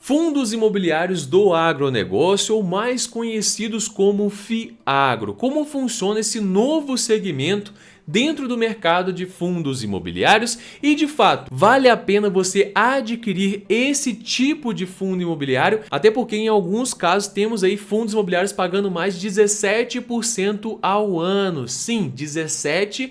Fundos imobiliários do agronegócio, ou mais conhecidos como FIAGRO. Como funciona esse novo segmento dentro do mercado de fundos imobiliários e, de fato, vale a pena você adquirir esse tipo de fundo imobiliário, até porque em alguns casos temos aí fundos imobiliários pagando mais de 17% ao ano. Sim, 17%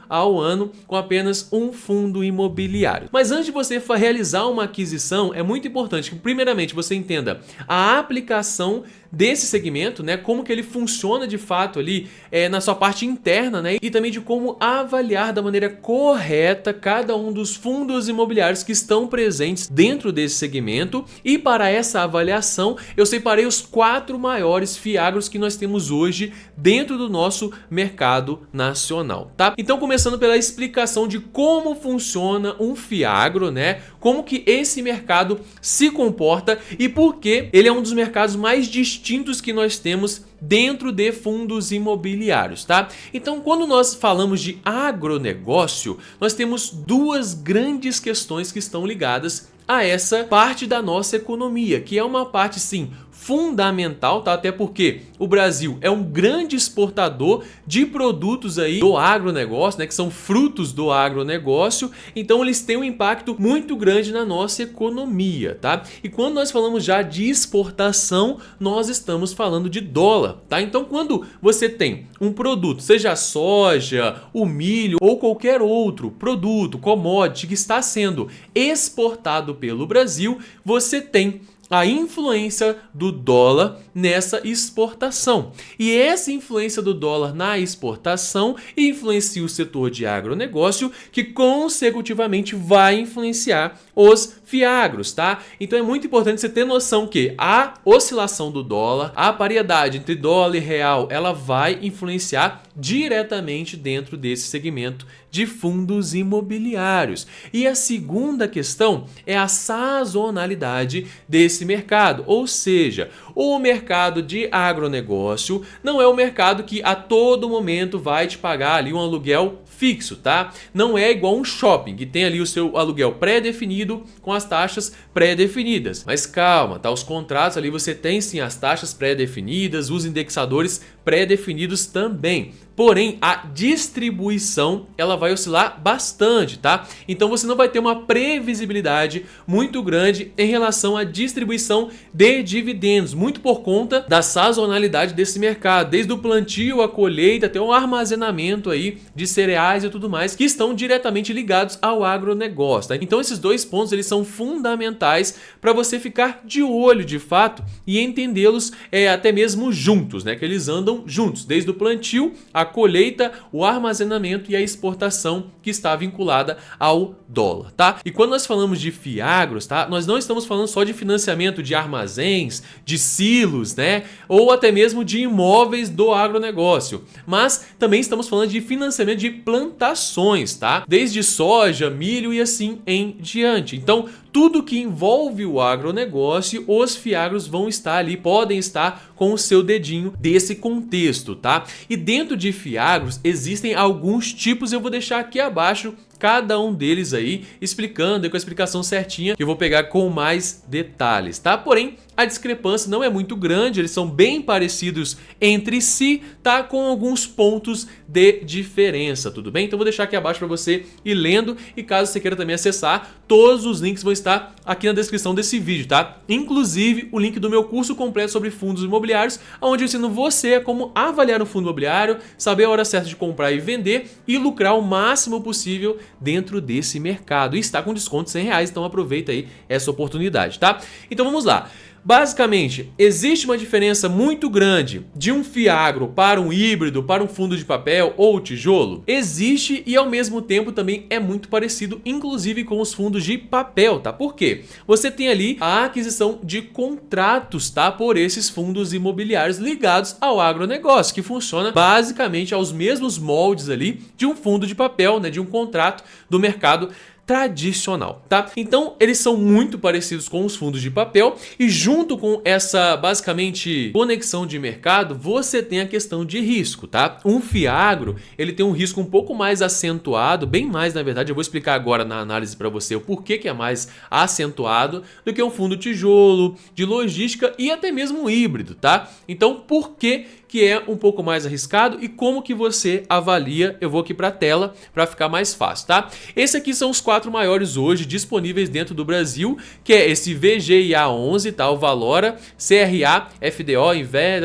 ao ano com apenas um fundo imobiliário. Mas antes de você realizar uma aquisição, é muito importante que primeiramente você entenda a aplicação desse segmento, né, como que ele funciona de fato ali na sua parte interna, né, e também de como avaliar da maneira correta cada um dos fundos imobiliários que estão presentes dentro desse segmento. E para essa avaliação eu separei os 4 maiores FIAGROS que nós temos hoje dentro do nosso mercado nacional, tá? Então, começando pela explicação de como funciona um FIAGRO, né, como que esse mercado se comporta e por que ele é um dos mercados mais distintos que nós temos dentro de fundos imobiliários, tá? Então, quando nós falamos de agronegócio, nós temos duas grandes questões que estão ligadas a essa parte da nossa economia, que é uma parte, sim, fundamental, tá? Até porque o Brasil é um grande exportador de produtos aí do agronegócio, né? Que são frutos do agronegócio, então eles têm um impacto muito grande na nossa economia, tá? E quando nós falamos já de exportação, nós estamos falando de dólar, tá? Então, quando você tem um produto, seja a soja, o milho ou qualquer outro produto, commodity que está sendo exportado pelo Brasil, você tem a influência do dólar nessa exportação. E essa influência do dólar na exportação influencia o setor de agronegócio, que consecutivamente vai influenciar os FIAGROS, tá? Então é muito importante você ter noção que a oscilação do dólar, a paridade entre dólar e real, ela vai influenciar diretamente dentro desse segmento de fundos imobiliários. E a segunda questão é a sazonalidade desse mercado, ou seja, o mercado de agronegócio não é um mercado que a todo momento vai te pagar ali um aluguel fixo, tá? Não é igual um shopping que tem ali o seu aluguel pré-definido com as taxas pré-definidas. Mas calma, tá? Os contratos ali você tem sim as taxas pré-definidas, os indexadores pré-definidos também. Porém, a distribuição ela vai oscilar bastante, tá? Então você não vai ter uma previsibilidade muito grande em relação à distribuição de dividendos, muito por conta da sazonalidade desse mercado, desde o plantio, a colheita, até o armazenamento aí de cereais e tudo mais, que estão diretamente ligados ao agronegócio, tá? Então esses dois pontos eles são fundamentais para você ficar de olho de fato e entendê-los até mesmo juntos, né? Que eles andam juntos, desde o plantio, a colheita, o armazenamento e a exportação que está vinculada ao dólar, tá? E quando nós falamos de FIAGROS, tá? Nós não estamos falando só de financiamento de armazéns, de silos, né? Ou até mesmo de imóveis do agronegócio, mas também estamos falando de financiamento de plantações, tá? Desde soja, milho e assim em diante. Então, tudo que envolve o agronegócio, os FIAGROS vão estar ali, podem estar com o seu dedinho desse contexto, tá? E dentro de FIAGROS existem alguns tipos, eu vou deixar aqui abaixo cada um deles aí, explicando com a explicação certinha, que eu vou pegar com mais detalhes, tá? Porém, a discrepância não é muito grande, eles são bem parecidos entre si, tá? Com alguns pontos de diferença, tudo bem? Então vou deixar aqui abaixo para você ir lendo e caso você queira também acessar, todos os links vão estar aqui na descrição desse vídeo, tá? Inclusive o link do meu curso completo sobre fundos imobiliários, onde eu ensino você a como avaliar um fundo imobiliário, saber a hora certa de comprar e vender e lucrar o máximo possível dentro desse mercado. E está com desconto de R$100, então aproveita aí essa oportunidade, tá? Então vamos lá. Basicamente, existe uma diferença muito grande de um FIAGRO para um híbrido, para um fundo de papel ou tijolo? Existe e ao mesmo tempo também é muito parecido, inclusive com os fundos de papel, tá? Por quê? Você tem ali a aquisição de contratos, tá? Por esses fundos imobiliários ligados ao agronegócio, que funciona basicamente aos mesmos moldes ali de um fundo de papel, né? De um contrato do mercado tradicional, tá? Então, eles são muito parecidos com os fundos de papel e junto com essa, basicamente, conexão de mercado, você tem a questão de risco, tá? Um FIAGRO, ele tem um risco um pouco mais acentuado, bem mais, na verdade, eu vou explicar agora na análise para você o porquê que é mais acentuado do que um fundo tijolo, de logística e até mesmo um híbrido, tá? Então, por que é um pouco mais arriscado e como que você avalia? Eu vou aqui para a tela para ficar mais fácil, tá? Esses aqui são os 4 maiores hoje disponíveis dentro do Brasil, que é esse VGIA11, tá? O Valora, CRA, FDO, Inver,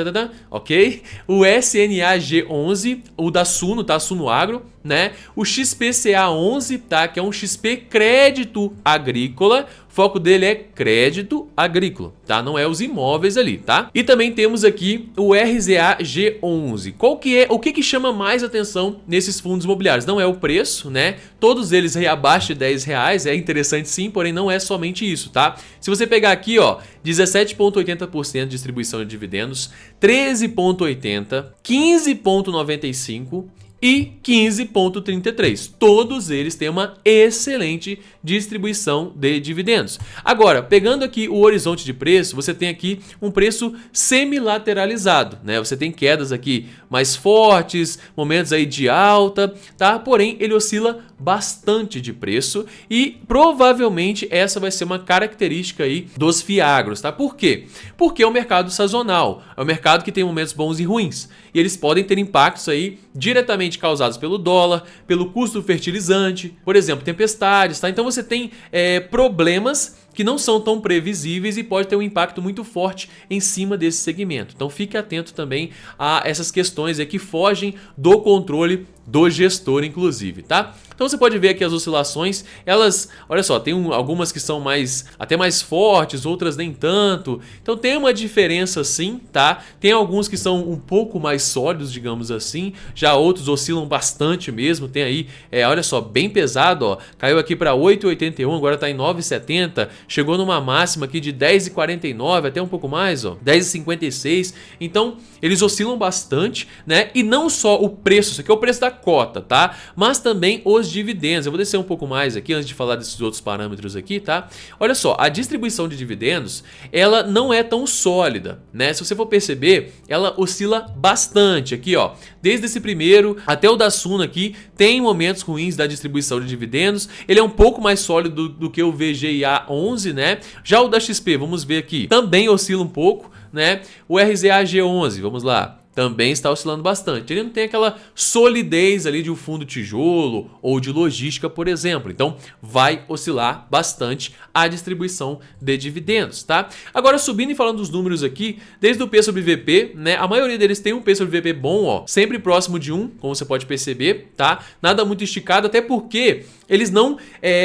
ok? O SNAG11, o da Suno, tá? Suno Agro, né? O XPCA11, tá? Que é um XP Crédito Agrícola. O foco dele é crédito agrícola, tá? Não é os imóveis ali, tá? E também temos aqui o RZA-G11. Qual que é, o que chama mais atenção nesses fundos imobiliários? Não é o preço, né? Todos eles abaixo de R$10, é interessante sim, porém não é somente isso, tá? Se você pegar aqui, ó, 17,80% de distribuição de dividendos, 13,80%, 15,95% e 15,33. Todos eles têm uma excelente distribuição de dividendos. Agora, pegando aqui o horizonte de preço, você tem aqui um preço semilateralizado, né? Você tem quedas aqui mais fortes, momentos aí de alta, tá? Porém, ele oscila bastante de preço e provavelmente essa vai ser uma característica aí dos FIAGROS, tá? Por quê? Porque é um mercado sazonal, é um mercado que tem momentos bons e ruins e eles podem ter impactos aí diretamente causados pelo dólar, pelo custo do fertilizante, por exemplo, tempestades, tá? Então você tem problemas que não são tão previsíveis e pode ter um impacto muito forte em cima desse segmento. Então fique atento também a essas questões que fogem do controle do gestor, inclusive, tá? Então você pode ver aqui as oscilações, elas, olha só, tem algumas que são até mais fortes, outras nem tanto. Então tem uma diferença sim, tá? Tem alguns que são um pouco mais sólidos, digamos assim, já outros oscilam bastante mesmo. Tem aí, olha só, bem pesado, ó, caiu aqui para 8,81, agora tá em 9,70, chegou numa máxima aqui de 10,49, até um pouco mais, ó, 10,56. Então eles oscilam bastante, né? E não só o preço, isso aqui é o preço da cota, tá? Mas também os dividendos. Eu vou descer um pouco mais aqui antes de falar desses outros parâmetros aqui, tá? Olha só, a distribuição de dividendos, ela não é tão sólida, né? Se você for perceber, ela oscila bastante aqui, ó. Desde esse primeiro até o da Suno aqui, tem momentos ruins da distribuição de dividendos. Ele é um pouco mais sólido do que o VGIA11, né? Já o da XP, vamos ver aqui, também oscila um pouco, né? O RZA-G11, vamos lá, também está oscilando bastante. Ele não tem aquela solidez ali de um fundo tijolo ou de logística, por exemplo. Então vai oscilar bastante a distribuição de dividendos, tá? Agora subindo e falando dos números aqui, desde o P sobre VP, né? A maioria deles tem um P sobre VP bom, ó, sempre próximo de 1, como você pode perceber, tá? Nada muito esticado, até porque eles não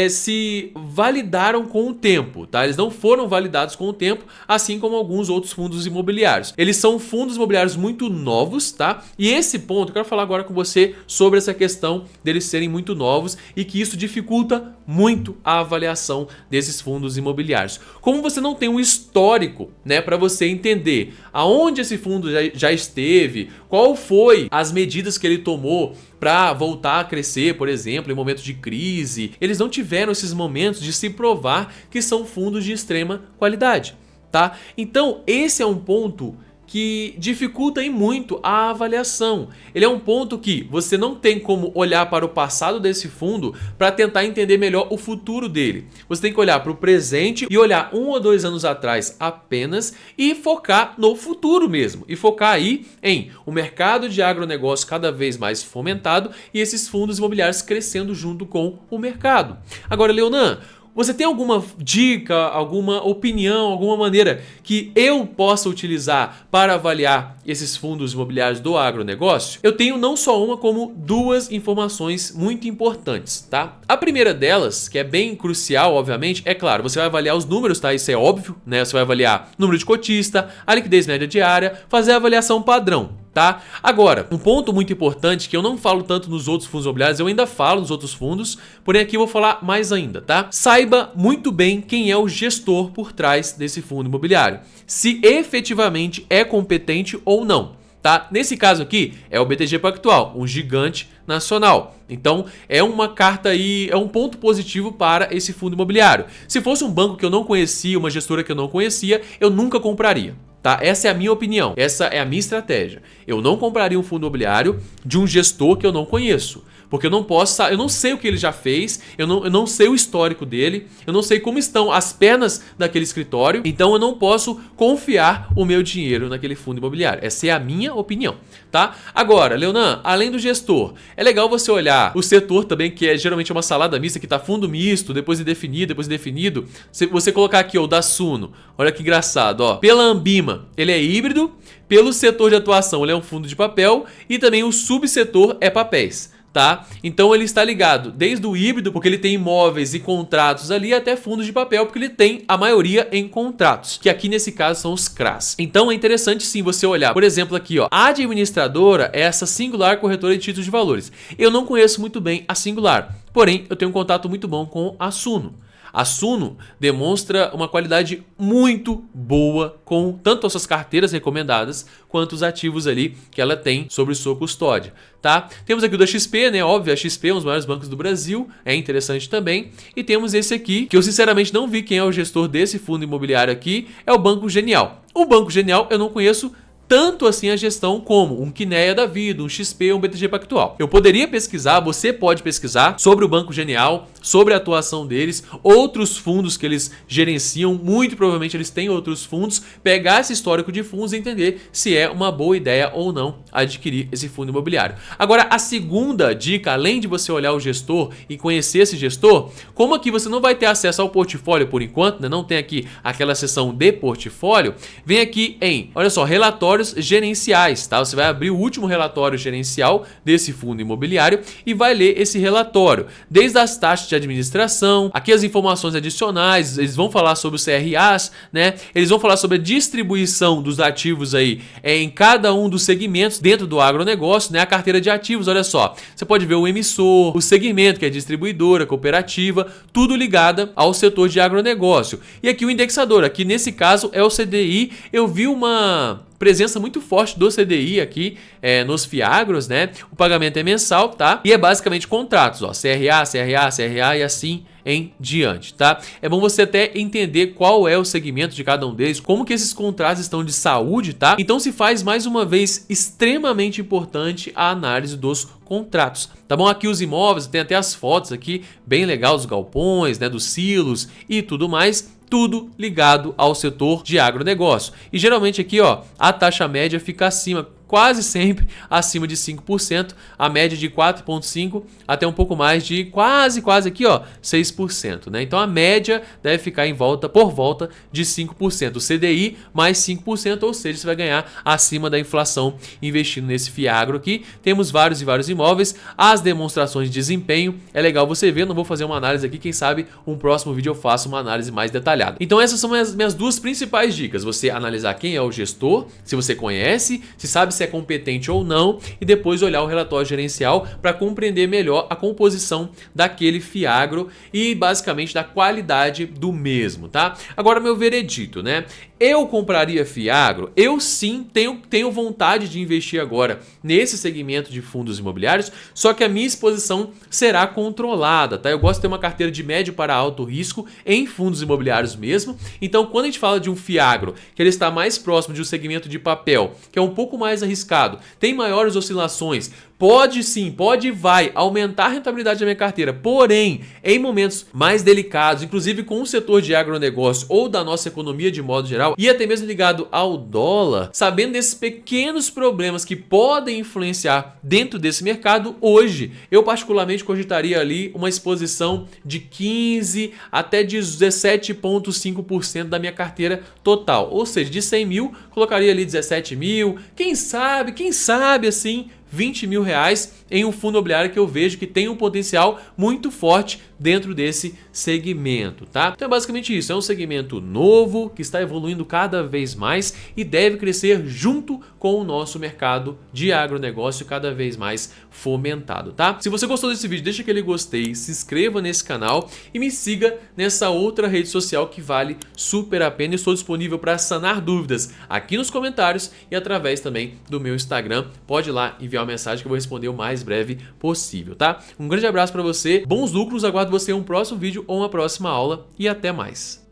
se validaram com o tempo, tá? Eles não foram validados com o tempo, assim como alguns outros fundos imobiliários. Eles são fundos imobiliários muito novos, tá? E esse ponto, eu quero falar agora com você sobre essa questão deles serem muito novos e que isso dificulta muito a avaliação desses fundos imobiliários. Como você não tem um histórico, né, para você entender aonde esse fundo já esteve, qual foi as medidas que ele tomou para voltar a crescer, por exemplo, em momentos de crise, eles não tiveram esses momentos de se provar que são fundos de extrema qualidade, tá? Então, esse é um ponto que dificulta aí muito a avaliação. Ele é um ponto que você não tem como olhar para o passado desse fundo para tentar entender melhor o futuro dele. Você tem que olhar para o presente e olhar 1 ou 2 anos atrás apenas e focar no futuro mesmo. E focar aí em o mercado de agronegócio cada vez mais fomentado e esses fundos imobiliários crescendo junto com o mercado. Agora, Leonan, você tem alguma dica, alguma opinião, alguma maneira que eu possa utilizar para avaliar esses fundos imobiliários do agronegócio? Eu tenho não só uma, como 2 informações muito importantes, tá? A primeira delas, que é bem crucial, obviamente, é claro, você vai avaliar os números, tá? Isso é óbvio, né? Você vai avaliar número de cotista, a liquidez média diária, fazer a avaliação padrão. Tá? Agora, um ponto muito importante que eu não falo tanto nos outros fundos imobiliários, eu ainda falo nos outros fundos, porém aqui eu vou falar mais ainda, tá? Saiba muito bem quem é o gestor por trás desse fundo imobiliário, se efetivamente é competente ou não. Tá? Nesse caso aqui é o BTG Pactual, um gigante nacional. Então é uma carta aí, é um ponto positivo para esse fundo imobiliário. Se fosse um banco que eu não conhecia, uma gestora que eu não conhecia, eu nunca compraria. Tá? Essa é a minha opinião, essa é a minha estratégia. Eu não compraria um fundo imobiliário de um gestor que eu não conheço. Porque eu não sei o que ele já fez, eu não sei o histórico dele, eu não sei como estão as pernas daquele escritório, então eu não posso confiar o meu dinheiro naquele fundo imobiliário. Essa é a minha opinião, tá? Agora, Leonan, além do gestor, é legal você olhar o setor também, que é geralmente uma salada mista, que tá fundo misto, depois indefinido. Você colocar aqui ó, o da Suno, olha que engraçado, ó. Pela Ambima, ele é híbrido, pelo setor de atuação ele é um fundo de papel e também o subsetor é papéis. Tá? Então ele está ligado desde o híbrido, porque ele tem imóveis e contratos ali, até fundos de papel, porque ele tem a maioria em contratos, que aqui nesse caso são os CRAs. Então é interessante sim você olhar, por exemplo aqui ó, a administradora é essa Singular Corretora de Títulos de Valores. Eu não conheço muito bem a Singular, porém eu tenho um contato muito bom com a Suno. A Suno demonstra uma qualidade muito boa com tanto as suas carteiras recomendadas quanto os ativos ali que ela tem sobre sua custódia, tá? Temos aqui o da XP, né? Óbvio, a XP é um dos maiores bancos do Brasil, é interessante também. E temos esse aqui, que eu sinceramente não vi quem é o gestor desse fundo imobiliário aqui, é o Banco Genial. O Banco Genial eu não conheço tanto assim a gestão como um Quineia da vida, um XP, um BTG Pactual. Eu poderia pesquisar, você pode pesquisar sobre o Banco Genial, sobre a atuação deles, outros fundos que eles gerenciam, muito provavelmente eles têm outros fundos, pegar esse histórico de fundos e entender se é uma boa ideia ou não adquirir esse fundo imobiliário. Agora, a segunda dica, além de você olhar o gestor e conhecer esse gestor, como aqui você não vai ter acesso ao portfólio por enquanto, né? Não tem aqui aquela seção de portfólio, vem aqui em, olha só, relatórios gerenciais, tá? Você vai abrir o último relatório gerencial desse fundo imobiliário e vai ler esse relatório, desde as taxas de administração, aqui as informações adicionais, eles vão falar sobre os CRAs, né? Eles vão falar sobre a distribuição dos ativos aí em cada um dos segmentos dentro do agronegócio, né? A carteira de ativos, olha só, você pode ver o emissor, o segmento que é distribuidora, cooperativa, tudo ligado ao setor de agronegócio. E aqui o indexador, aqui nesse caso é o CDI. Eu vi uma presença muito forte do CDI aqui nos FIAGROS, né? O pagamento é mensal, tá? E é basicamente contratos, ó, CRA e assim em diante, tá? É bom você até entender qual é o segmento de cada um deles, como que esses contratos estão de saúde, tá? Então se faz mais uma vez extremamente importante a análise dos contratos, tá bom? Aqui os imóveis, tem até as fotos aqui, bem legal, dos galpões, né? Dos silos e tudo mais. Tudo ligado ao setor de agronegócio. E geralmente aqui, ó, a taxa média fica acima, quase sempre acima de 5%, a média de 4,5% até um pouco mais de quase aqui, ó, 6%, né? Então a média deve ficar por volta de 5%. O CDI mais 5%, ou seja, você vai ganhar acima da inflação investindo nesse FIAGRO aqui. Temos vários e vários imóveis, as demonstrações de desempenho, é legal você ver, não vou fazer uma análise aqui, quem sabe um próximo vídeo eu faço uma análise mais detalhada. Então essas são as minhas duas principais dicas, você analisar quem é o gestor, se você conhece, se sabe se é competente ou não, e depois olhar o relatório gerencial para compreender melhor a composição daquele FIAGRO e basicamente da qualidade do mesmo, tá? Agora meu veredito, né? Eu compraria FIAGRO? Eu sim tenho vontade de investir agora nesse segmento de fundos imobiliários, só que a minha exposição será controlada, tá? Eu gosto de ter uma carteira de médio para alto risco em fundos imobiliários mesmo. Então, quando a gente fala de um FIAGRO, que ele está mais próximo de um segmento de papel, que é um pouco mais arriscado, tem maiores oscilações, pode sim, pode e vai aumentar a rentabilidade da minha carteira, porém, em momentos mais delicados, inclusive com o setor de agronegócio ou da nossa economia de modo geral, e até mesmo ligado ao dólar, sabendo desses pequenos problemas que podem influenciar dentro desse mercado, hoje, eu particularmente cogitaria ali uma exposição de 15 até 17,5% da minha carteira total, ou seja, de 100 mil, colocaria ali 17 mil, quem sabe assim, 20 mil reais em um fundo imobiliário que eu vejo que tem um potencial muito forte dentro desse segmento, tá? Então é basicamente isso, é um segmento novo que está evoluindo cada vez mais e deve crescer junto com o nosso mercado de agronegócio cada vez mais fomentado, tá? Se você gostou desse vídeo, deixa aquele gostei, se inscreva nesse canal e me siga nessa outra rede social que vale super a pena. Estou disponível para sanar dúvidas aqui nos comentários e através também do meu Instagram. Pode ir lá enviar enviar uma mensagem que eu vou responder o mais breve possível, tá? Um grande abraço para você, bons lucros, aguardo você em um próximo vídeo ou uma próxima aula e até mais.